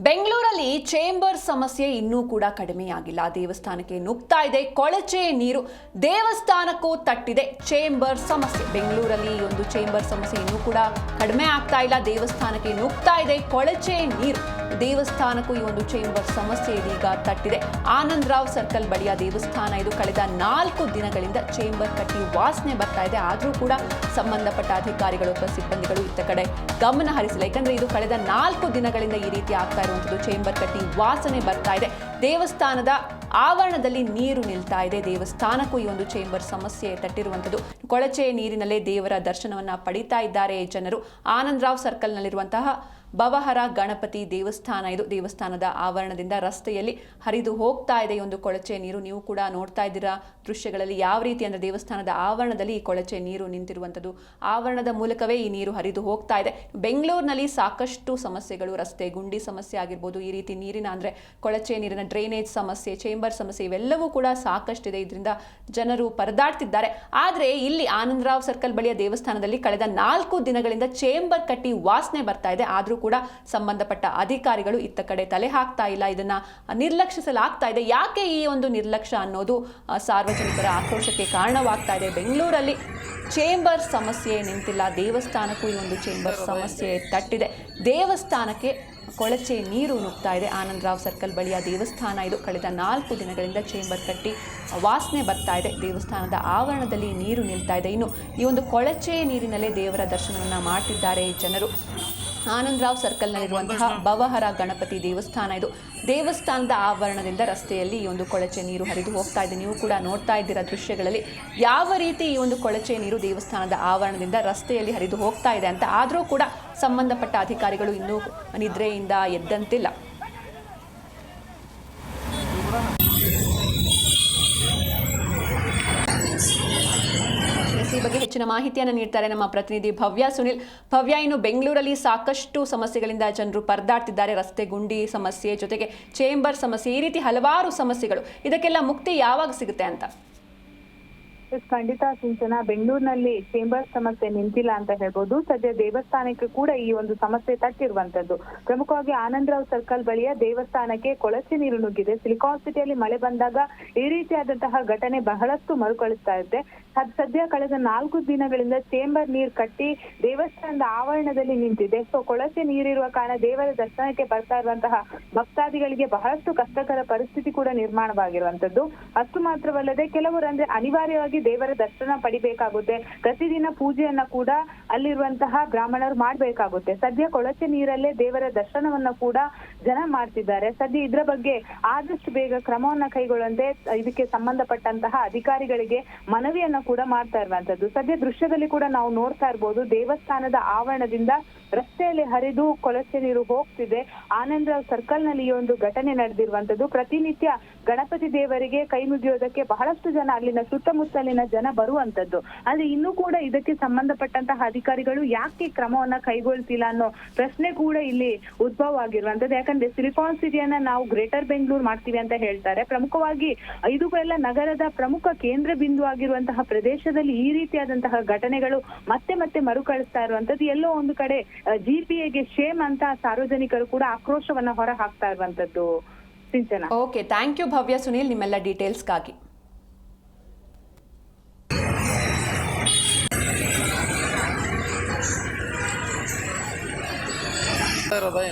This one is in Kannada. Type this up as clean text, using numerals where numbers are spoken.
ಬೆಂಗಳೂರಲ್ಲಿ ಚೇಂಬರ್ ಸಮಸ್ಯೆ ಇನ್ನೂ ಕೂಡ ಕಡಿಮೆಯಾಗಿಲ್ಲ. ದೇವಸ್ಥಾನಕ್ಕೆ ನುಗ್ತಾ ಇದೆ ಕೊಳಚೆ ನೀರು, ದೇವಸ್ಥಾನಕ್ಕೂ ತಟ್ಟಿದೆ ಚೇಂಬರ್ ಸಮಸ್ಯೆ. ಬೆಂಗಳೂರಲ್ಲಿ ಈ ಒಂದು ಚೇಂಬರ್ ಸಮಸ್ಯೆ ಇನ್ನೂ ಕೂಡ ಕಡಿಮೆ ಆಗ್ತಾ ಇಲ್ಲ. ದೇವಸ್ಥಾನಕ್ಕೆ ನುಗ್ತಾ ಇದೆ ಕೊಳಚೆ ನೀರು, ದೇವಸ್ಥಾನಕ್ಕೂ ಈ ಒಂದು ಚೇಂಬರ್ ಸಮಸ್ಯೆ ಇದೀಗ ತಟ್ಟಿದೆ. ಆನಂದ್ ರಾವ್ ಸರ್ಕಲ್ ಬಳಿಯ ದೇವಸ್ಥಾನ ಇದು. ಕಳೆದ 4 ದಿನಗಳಿಂದ ಚೇಂಬರ್ ಕಟ್ಟಿ ವಾಸನೆ ಬರ್ತಾ ಇದೆ. ಆದರೂ ಕೂಡ ಸಂಬಂಧಪಟ್ಟ ಅಧಿಕಾರಿಗಳು ಅಥವಾ ಸಿಬ್ಬಂದಿಗಳು ಇತ್ತ ಕಡೆ ಗಮನ ಹರಿಸಿಲ್ಲ. ಯಾಕಂದ್ರೆ ಇದು ಕಳೆದ 4 ದಿನಗಳಿಂದ ಈ ರೀತಿ ಆಗ್ತಾ ಇರುವಂತದ್ದು. ಚೇಂಬರ್ ಕಟ್ಟಿ ವಾಸನೆ ಬರ್ತಾ ಇದೆ. ದೇವಸ್ಥಾನದ ಆವರಣದಲ್ಲಿ ನೀರು ನಿಲ್ತಾ ಇದೆ. ದೇವಸ್ಥಾನಕ್ಕೂ ಈ ಒಂದು ಚೇಂಬರ್ ಸಮಸ್ಯೆ ತಟ್ಟಿರುವಂಥದ್ದು. ಕೊಳಚೆ ನೀರಿನಲ್ಲೇ ದೇವರ ದರ್ಶನವನ್ನ ಪಡಿತಾ ಇದ್ದಾರೆ ಜನರು. ಆನಂದ್ ರಾವ್ ಸರ್ಕಲ್ ನಲ್ಲಿರುವಂತಹ ಭವಹರ ಗಣಪತಿ ದೇವಸ್ಥಾನ ಇದು. ದೇವಸ್ಥಾನದ ಆವರಣದಿಂದ ರಸ್ತೆಯಲ್ಲಿ ಹರಿದು ಹೋಗ್ತಾ ಇದೆ ಈ ಒಂದು ಕೊಳಚೆ ನೀರು. ನೀವು ಕೂಡ ನೋಡ್ತಾ ಇದ್ದೀರಾ ದೃಶ್ಯಗಳಲ್ಲಿ ಯಾವ ರೀತಿ ಅಂದ್ರೆ ದೇವಸ್ಥಾನದ ಆವರಣದಲ್ಲಿ ಈ ಕೊಳಚೆ ನೀರು ನಿಂತಿರುವಂಥದ್ದು. ಆವರಣದ ಮೂಲಕವೇ ಈ ನೀರು ಹರಿದು ಹೋಗ್ತಾ ಇದೆ. ಬೆಂಗಳೂರಿನಲ್ಲಿ ಸಾಕಷ್ಟು ಸಮಸ್ಯೆಗಳು, ರಸ್ತೆ ಗುಂಡಿ ಸಮಸ್ಯೆ ಆಗಿರ್ಬೋದು, ಈ ರೀತಿ ನೀರಿನ ಅಂದ್ರೆ ಕೊಳಚೆ ನೀರಿನ ಡ್ರೈನೇಜ್ ಸಮಸ್ಯೆ, ಚೇಂಬರ್ ಸಮಸ್ಯೆ ಇವೆಲ್ಲವೂ ಕೂಡ ಸಾಕಷ್ಟಿದೆ. ಇದರಿಂದ ಜನರು ಪರದಾಡ್ತಿದ್ದಾರೆ. ಆದರೆ ಇಲ್ಲಿ ಆನಂದ್ ರಾವ್ ಸರ್ಕಲ್ ಬಳಿಯ ದೇವಸ್ಥಾನದಲ್ಲಿ ಕಳೆದ 4 ದಿನಗಳಿಂದ ಚೇಂಬರ್ ಕಟ್ಟಿ ವಾಸನೆ ಬರ್ತಾ ಇದೆ. ಆದ್ರೂ ಕೂಡ ಸಂಬಂಧಪಟ್ಟ ಅಧಿಕಾರಿಗಳು ಇತ್ತ ಕಡೆ ತಲೆ ಹಾಕ್ತಾ ಇಲ್ಲ. ಇದನ್ನ ನಿರ್ಲಕ್ಷಿಸಲಾಗ್ತಾ ಇದೆ. ಯಾಕೆ ಈ ಒಂದು ನಿರ್ಲಕ್ಷ್ಯ ಅನ್ನೋದು ಸಾರ್ವಜನಿಕರ ಆಕ್ರೋಶಕ್ಕೆ ಕಾರಣವಾಗ್ತಾ ಇದೆ. ಬೆಂಗಳೂರಲ್ಲಿ ಚೇಂಬರ್ ಸಮಸ್ಯೆ ನಿಂತಿಲ್ಲ, ದೇವಸ್ಥಾನಕ್ಕೂ ಈ ಒಂದು ಚೇಂಬರ್ ಸಮಸ್ಯೆ ತಟ್ಟಿದೆ. ದೇವಸ್ಥಾನಕ್ಕೆ ಕೊಳಚೆ ನೀರು ನುಗ್ತಾ ಇದೆ. ಆನಂದ್ ರಾವ್ ಸರ್ಕಲ್ ಬಳಿಯ ದೇವಸ್ಥಾನ ಇದು. ಕಳೆದ 4 ದಿನಗಳಿಂದ ಚೇಂಬರ್ ಕಟ್ಟಿ ವಾಸನೆ ಬರ್ತಾ ಇದೆ. ದೇವಸ್ಥಾನದ ಆವರಣದಲ್ಲಿ ನೀರು ನಿಲ್ತಾ ಇದೆ. ಇನ್ನು ಈ ಒಂದು ಕೊಳಚೆ ನೀರಿನಲ್ಲೇ ದೇವರ ದರ್ಶನವನ್ನ ಮಾಡ್ತಿದ್ದಾರೆ ಜನರು. ಆನಂದ್ ರಾವ್ ಸರ್ಕಲ್ನಲ್ಲಿರುವಂತಹ ಭವಹರ ಗಣಪತಿ ದೇವಸ್ಥಾನ ಇದು. ದೇವಸ್ಥಾನದ ಆವರಣದಿಂದ ರಸ್ತೆಯಲ್ಲಿ ಈ ಒಂದು ಕೊಳಚೆ ನೀರು ಹರಿದು ಹೋಗ್ತಾ ಇದೆ. ನೀವು ಕೂಡ ನೋಡ್ತಾ ಇದ್ದೀರಾ ದೃಶ್ಯಗಳಲ್ಲಿ ಯಾವ ರೀತಿ ಈ ಒಂದು ಕೊಳಚೆ ನೀರು ದೇವಸ್ಥಾನದ ಆವರಣದಿಂದ ರಸ್ತೆಯಲ್ಲಿ ಹರಿದು ಹೋಗ್ತಾ ಇದೆ ಅಂತ. ಆದರೂ ಕೂಡ ಸಂಬಂಧಪಟ್ಟ ಅಧಿಕಾರಿಗಳು ಇನ್ನೂ ನಿದ್ರೆಯಿಂದ ಎದ್ದಂತಿಲ್ಲ. ಈ ಬಗ್ಗೆ ಹೆಚ್ಚಿನ ಮಾಹಿತಿಯನ್ನು ನೀಡ್ತಾರೆ ನಮ್ಮ ಪ್ರತಿನಿಧಿ ಭವ್ಯ ಸುನಿಲ್. ಭವ್ಯ, ಇನ್ನು ಬೆಂಗಳೂರಲ್ಲಿ ಸಾಕಷ್ಟು ಸಮಸ್ಯೆಗಳಿಂದ ಜನರು ಪರದಾಡ್ತಿದ್ದಾರೆ. ರಸ್ತೆ ಗುಂಡಿ ಸಮಸ್ಯೆ ಜೊತೆಗೆ ಚೇಂಬರ್ ಸಮಸ್ಯೆ, ಈ ರೀತಿ ಹಲವಾರು ಸಮಸ್ಯೆಗಳು. ಇದಕ್ಕೆಲ್ಲ ಮುಕ್ತಿ ಯಾವಾಗ ಸಿಗುತ್ತೆ ಅಂತ? ಖಂಡಿತ ಸಿಂಚನ, ಬೆಂಗಳೂರಿನಲ್ಲಿ ಚೇಂಬರ್ ಸಮಸ್ಯೆ ನಿಂತಿಲ್ಲ ಅಂತ ಹೇಳ್ಬೋದು. ಸದ್ಯ ದೇವಸ್ಥಾನಕ್ಕೆ ಕೂಡ ಈ ಒಂದು ಸಮಸ್ಯೆ ತಟ್ಟಿರುವಂತದ್ದು. ಪ್ರಮುಖವಾಗಿ ಆನಂದ್ ರಾವ್ ಸರ್ಕಲ್ ಬಳಿಯ ದೇವಸ್ಥಾನಕ್ಕೆ ಕೊಳಚೆ ನೀರು ನುಗ್ಗಿದೆ. ಸಿಲಿಕಾನ್ ಸಿಟಿಯಲ್ಲಿ ಮಳೆ ಬಂದಾಗ ಈ ರೀತಿಯಾದಂತಹ ಘಟನೆ ಬಹಳಷ್ಟು ಮರುಕಳಿಸ್ತಾ ಇದೆ. ಸದ್ಯ ಕಳೆದ 4 ದಿನಗಳಿಂದ ಚೇಂಬರ್ ನೀರು ಕಟ್ಟಿ ದೇವಸ್ಥಾನದ ಆವರಣದಲ್ಲಿ ನಿಂತಿದೆ. ಸೊ ಕೊಳಚೆ ನೀರಿರುವ ಕಾರಣ ದೇವರ ದರ್ಶನಕ್ಕೆ ಬರ್ತಾ ಇರುವಂತಹ ಭಕ್ತಾದಿಗಳಿಗೆ ಬಹಳಷ್ಟು ಕಷ್ಟಕರ ಪರಿಸ್ಥಿತಿ ಕೂಡ ನಿರ್ಮಾಣವಾಗಿರುವಂತದ್ದು. ಅಷ್ಟು ಮಾತ್ರವಲ್ಲದೆ ಕೆಲವರು ಅಂದ್ರೆ ಅನಿವಾರ್ಯವಾಗಿ ದೇವರ ದರ್ಶನ ಪಡಿಬೇಕಾಗುತ್ತೆ. ಪ್ರತಿದಿನ ಪೂಜೆಯನ್ನ ಕೂಡ ಅಲ್ಲಿರುವಂತಹ ಬ್ರಾಹ್ಮಣರು ಮಾಡ್ಬೇಕಾಗುತ್ತೆ. ಸದ್ಯ ಕೊಳಚೆ ನೀರಲ್ಲೇ ದೇವರ ದರ್ಶನವನ್ನ ಕೂಡ ಜನ ಮಾಡ್ತಿದ್ದಾರೆ. ಸದ್ಯ ಇದರ ಬಗ್ಗೆ ಆದಷ್ಟು ಬೇಗ ಕ್ರಮವನ್ನ ಕೈಗೊಳ್ಳುವಂತೆ ಇದಕ್ಕೆ ಸಂಬಂಧಪಟ್ಟಂತಹ ಅಧಿಕಾರಿಗಳಿಗೆ ಮನವಿಯನ್ನ ಕೂಡ ಮಾಡ್ತಾ ಇರುವಂತದ್ದು. ಸದ್ಯ ದೃಶ್ಯದಲ್ಲಿ ಕೂಡ ನಾವು ನೋಡ್ತಾ ಇರ್ಬೋದು, ದೇವಸ್ಥಾನದ ಆವರಣದಿಂದ ರಸ್ತೆಯಲ್ಲಿ ಹರಿದು ಕೊಳಚೆ ನೀರು ಹೋಗ್ತಿದೆ. ಆನಂದ್ ರಾವ್ ಸರ್ಕಲ್ ನಲ್ಲಿ ಈ ಒಂದು ಘಟನೆ ನಡೆದಿರುವಂತದ್ದು. ಪ್ರತಿನಿತ್ಯ ಗಣಪತಿ ದೇವರಿಗೆ ಕೈ ಮುಗಿಯೋದಕ್ಕೆ ಬಹಳಷ್ಟು ಜನ ಅಲ್ಲಿನ ಸುತ್ತಮುತ್ತಲಿನ ಜನ ಬರುವಂತದ್ದು. ಆದ್ರೆ ಇನ್ನೂ ಕೂಡ ಇದಕ್ಕೆ ಸಂಬಂಧಪಟ್ಟಂತಹ ಅಧಿಕಾರಿಗಳು ಯಾಕೆ ಕ್ರಮವನ್ನ ಕೈಗೊಳ್ತಿಲ್ಲ ಅನ್ನೋ ಪ್ರಶ್ನೆ ಕೂಡ ಇಲ್ಲಿ ಉದ್ಭವ ಆಗಿರುವಂತದ್ದು. ಯಾಕಂದ್ರೆ ಸಿಲಿಕಾನ್ ಸಿಟಿಯನ್ನ ನಾವು ಗ್ರೇಟರ್ ಬೆಂಗಳೂರು ಮಾಡ್ತೀವಿ ಅಂತ ಹೇಳ್ತಾರೆ. ಪ್ರಮುಖವಾಗಿ ಇದು ಎಲ್ಲ ನಗರದ ಪ್ರಮುಖ ಕೇಂದ್ರ ಬಿಂದು ಆಗಿರುವಂತಹ ಪ್ರದೇಶದಲ್ಲಿ ಈ ರೀತಿಯಾದಂತಹ ಘಟನೆಗಳು ಮತ್ತೆ ಮತ್ತೆ ಮರುಕಳಿಸ್ತಾ ಇರುವಂತದ್ದು. ಎಲ್ಲೋ ಒಂದು ಕಡೆ ಜಿಪಿಎಗೆ ಶೇಮ್ ಅಂತ ಸಾರ್ವಜನಿಕರು ಕೂಡ ಆಕ್ರೋಶವನ್ನ ಹೊರ ಹಾಕ್ತಾ ಇರುವಂತದ್ದು. ಸಿಂಚನ. ಓಕೆ, ಥ್ಯಾಂಕ್ ಯು ಭವ್ಯ ಸುನಿಲ್ ನಿಮ್ಮೆಲ್ಲ ಡೀಟೇಲ್ಸ್ಗಾಗಿ. ಇರೋದಾ